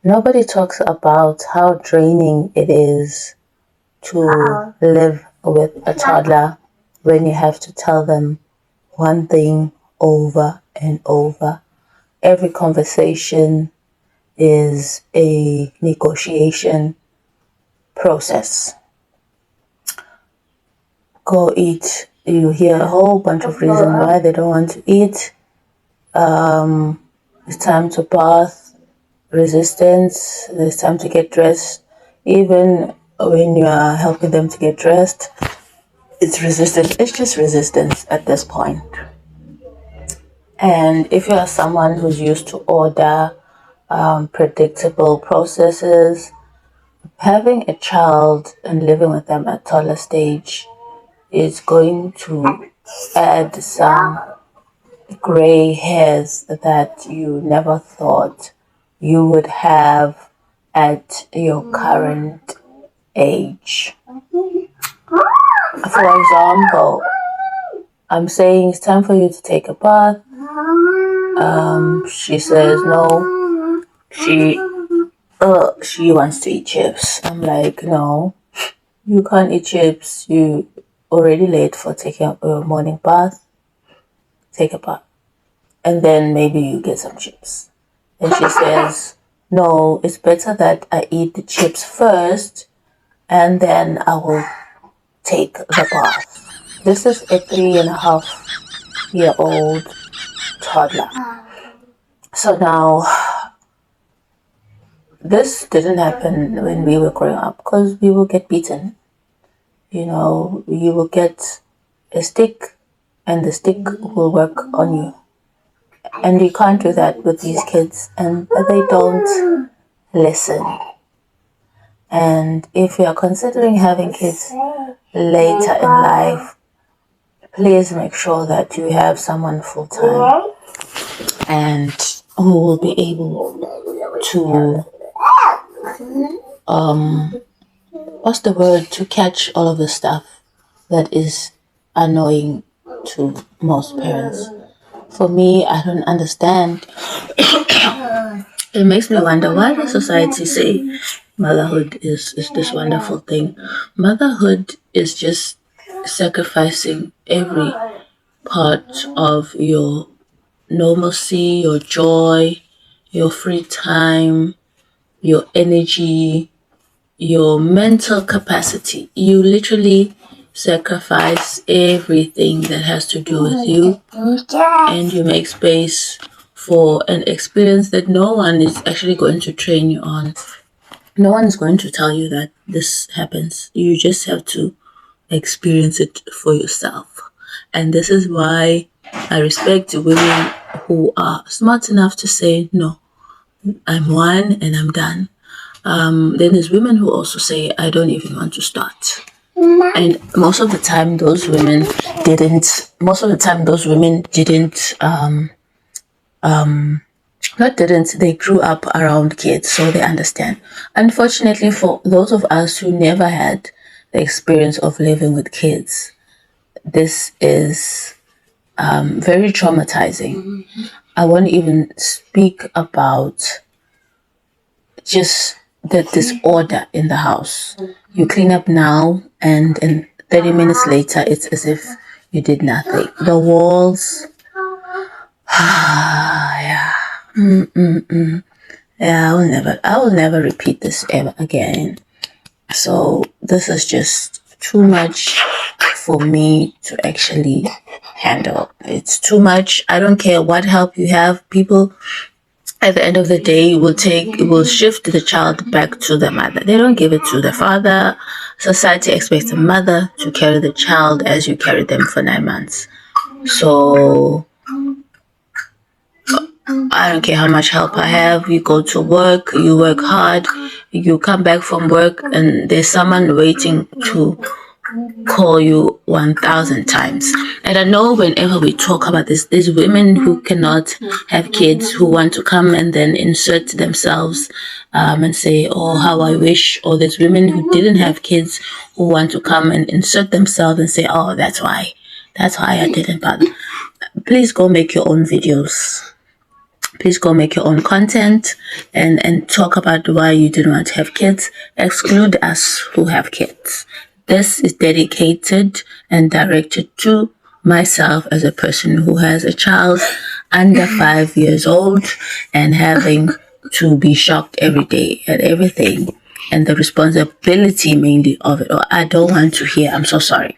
Nobody talks about how draining it is to live with a toddler when you have to tell them one thing over and over. Every conversation is a negotiation process. Go eat. You hear a whole bunch of reasons why they don't want to eat. It's time to bath, resistance, it's time to get dressed. Even when you are helping them to get dressed, it's resistance. It's just resistance at this point. And if you are someone who's used to order, predictable processes, having a child and living with them at toddler stage is going to add some gray hairs that you never thought you would have at your current age. For example, I'm saying it's time for you to take a bath. She says no. She wants to eat chips. I'm like, no, you can't eat chips. You already late for taking a morning bath. Take a bath. And then maybe you get some chips. And she says, no, it's better that I eat the chips first and then I will take the bath. This is a 3.5-year-old toddler. So now, this didn't happen when we were growing up because we will get beaten. You know, you will get a stick and the stick will work on you. And you can't do that with these kids, and they don't listen. And if you are considering having kids later in life, please make sure that you have someone full-time and who will be able to, to catch all of the stuff that is annoying to most parents. For me, I don't understand. It makes me wonder, why does society say motherhood is this wonderful thing? Motherhood is just sacrificing every part of your normalcy, your joy, your free time, your energy, your mental capacity. You literally sacrifice everything that has to do with you, and you make space for an experience that no one is actually going to train you on. No one is going to tell you that this happens. You just have to experience it for yourself. And this is why I respect women who are smart enough to say, no, I'm one and I'm done. Then there's women who also say, I don't even want to start. And most of the time those women they grew up around kids, so they understand. Unfortunately, for those of us who never had the experience of living with kids, this is very traumatizing. I won't even speak about just the disorder in the house. You clean up now, and 30 minutes later, it's as if you did nothing. The walls, yeah. Yeah, I will never repeat this ever again. So this is just too much for me to actually handle. It's too much. I don't care what help you have. People at the end of the day will shift the child back to the mother. They don't give it to the father. Society expects the mother to carry the child as you carried them for 9 months. So I don't care how much help I have. You go to work, you work hard, you come back from work, and there's someone waiting to call you 1,000 times. And I know whenever we talk about this, there's women who cannot have kids who want to come and then insert themselves and say, oh, how I wish. Or there's women who didn't have kids who want to come and insert themselves and say, oh, that's why I didn't bother. Please go make your own videos. please go make your own content and talk about why you didn't want to have kids. Exclude us who have kids. This is dedicated and directed to myself as a person who has a child under 5 years old and having to be shocked every day at everything and the responsibility mainly of it. Or I don't want to hear, I'm so sorry.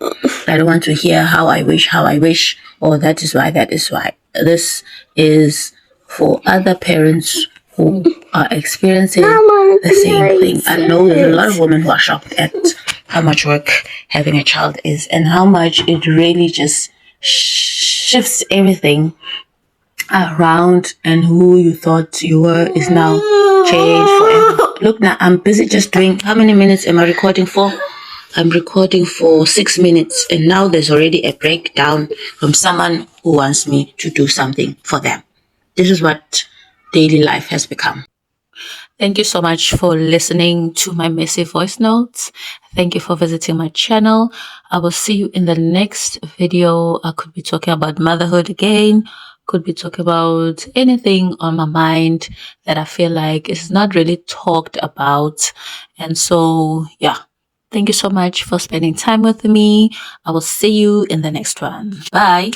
I don't want to hear how I wish, or that is why. This is for other parents who are experiencing the same thing. I know there's a lot of women who are shocked at how much work having a child is and how much it really just shifts everything around, and who you thought you were is now changed forever. Look, now I'm busy just doing, how many minutes am I recording for? I'm recording for 6 minutes, and now there's already a breakdown from someone who wants me to do something for them. This is what daily life has become. Thank you so much for listening to my messy voice notes. Thank you for visiting my channel. I will see you in the next video. I could be talking about motherhood again. Could be talking about anything on my mind that I feel like is not really talked about. And so, yeah. Thank you so much for spending time with me. I will see you in the next one. Bye.